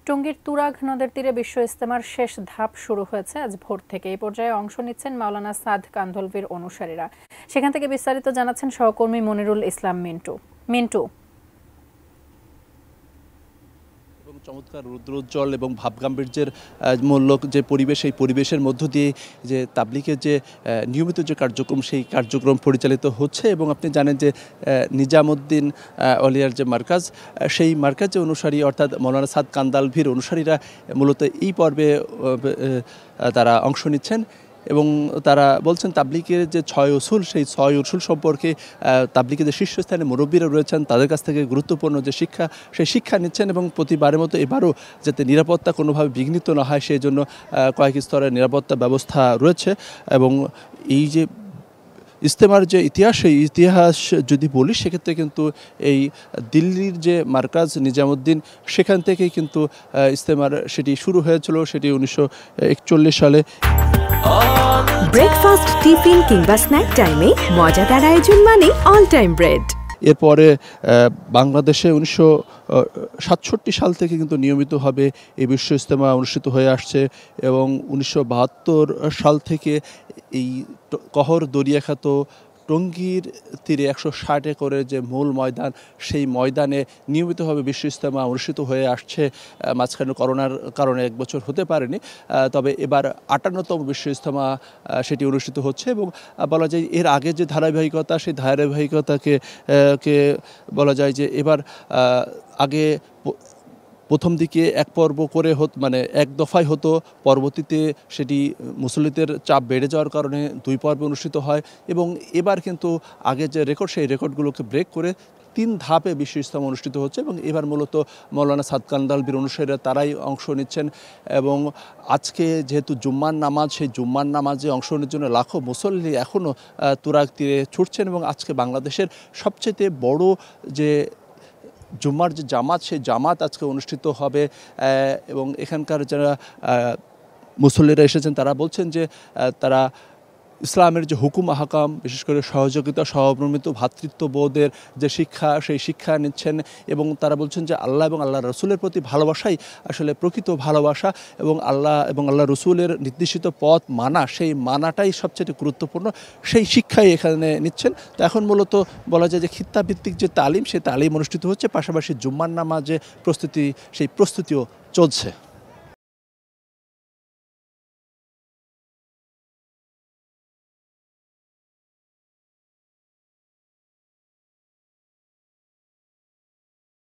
টঙ্গীর তুরাগ নদের তীরে বিশ্ব ইজতেমার শেষ ধাপ শুরু হয়েছে আজ ভোর থেকে। এই পর্যায়ে অংশ নিচ্ছেন মাওলানা সাদ কান্ধলভির অনুসারীরা। সেখান থেকে বিস্তারিত জানাচ্ছেন সহকর্মী মনিরুল ইসলাম মিন্টু। চমৎকার রুদ্রোজ্জ্বল এবং ভাবগাম্ভীর্যের মূলক যে পরিবেশ, এই পরিবেশের মধ্য দিয়ে যে তাবলিগের যে নিয়মিত যে কার্যক্রম, সেই কার্যক্রম পরিচালিত হচ্ছে। এবং আপনি জানেন যে নিজামুদ্দিন অলিয়ার যে মার্কাজ, সেই মার্কাজে অনুসারী অর্থাৎ মৌলানা সাদ কান্দালভির অনুসারীরা মূলত এই পর্বে তারা অংশ নিচ্ছেন এবং তারা বলছেন তাবলিগের যে 6 উসুল, সেই 6 উসুল সম্পর্কে তাবলিগের যে শীর্ষস্থানে মুরব্বীরা রয়েছেন তাদের কাছ থেকে গুরুত্বপূর্ণ যে শিক্ষা, সেই শিক্ষা নিচ্ছেন। এবং প্রতিবারের মতো এবারও যাতে নিরাপত্তা কোনোভাবে বিঘ্নিত না হয় সেই জন্য কয়েক স্তরের নিরাপত্তা ব্যবস্থা রয়েছে। এবং এই যে ইজতেমার যে ইতিহাস, সেই ইতিহাস যদি বলি সেক্ষেত্রে কিন্তু এই দিল্লির যে মার্কাজ নিজামুদ্দিন, সেখান থেকেই কিন্তু ইজতেমার সেটি শুরু হয়েছিল, সেটি 1941 সালে। ব্রেকফাস্ট, টিফিন কিংবা স্ন্যাক টাইমে মজাদার আয়োজন মানে অল টাইম ব্রেড। এরপরে বাংলাদেশে 1967 সাল থেকে কিন্তু নিয়মিতভাবে এই বিশ্ব ইজতেমা অনুষ্ঠিত হয়ে আসছে এবং 1972 সাল থেকে এই কহর দরিয়াখাত টঙ্গীর তীরে 160 একরের যে মূল ময়দান, সেই ময়দানে নিয়মিতভাবে বিশ্ব ইজতেমা অনুষ্ঠিত হয়ে আসছে। মাঝখানে করোনার কারণে 1 বছর হতে পারেনি, তবে এবার 58তম বিশ্ব ইজতেমা সেটি অনুষ্ঠিত হচ্ছে। এবং বলা যায় এর আগে যে ধারাবাহিকতা, সেই ধারাবাহিকতাকে বলা যায় যে এবার আগে প্রথম দিকে এক পর্ব করে মানে এক দফায় হতো, পরবর্তীতে সেটি মুসল্লিদের চাপ বেড়ে যাওয়ার কারণে 2 পর্বে অনুষ্ঠিত হয়। এবং এবার কিন্তু আগে যে রেকর্ড, সেই রেকর্ডগুলোকে ব্রেক করে 3 ধাপে বিশ্ব ইজতেমা অনুষ্ঠিত হচ্ছে। এবং এবার মূলত মৌলানা সাদ কান্দালভির অনুসারীরা তারাই অংশ নিচ্ছেন। এবং আজকে যেহেতু জুম্মার নামাজ, সেই জুম্মার নামাজে অংশ নেওয়ার জন্য লাখো মুসল্লি এখনও তুরাগ তীরে ছুটছেন। এবং আজকে বাংলাদেশের সবচেয়ে বড় যে জুম্মার যে জামাত, সেই জামাত আজকে অনুষ্ঠিত হবে। এবং এখানকার যারা মুসল্লিরা এসেছেন তারা বলছেন যে তারা ইসলামের যে হুকুম আহকাম, বিশেষ করে সহযোগিতা, সহমর্মিত, ভ্রাতৃত্ববোধের যে শিক্ষা, সেই শিক্ষা নিচ্ছেন। এবং তারা বলছেন যে আল্লাহ এবং আল্লাহ রসুলের প্রতি ভালোবাসাই আসলে প্রকৃত ভালোবাসা এবং আল্লাহ এবং আল্লাহ রসুলের নির্দেশিত পথ মানা, সেই মানাটাই সবচেয়ে গুরুত্বপূর্ণ, সেই শিক্ষাই এখানে নিচ্ছেন। তো এখন মূলত বলা যায় যে খিত্তাভিত্তিক যে তালিম, সেই তালিম অনুষ্ঠিত হচ্ছে, পাশাপাশি জুম্মার নামাজে প্রস্তুতি, সেই প্রস্তুতিও চলছে।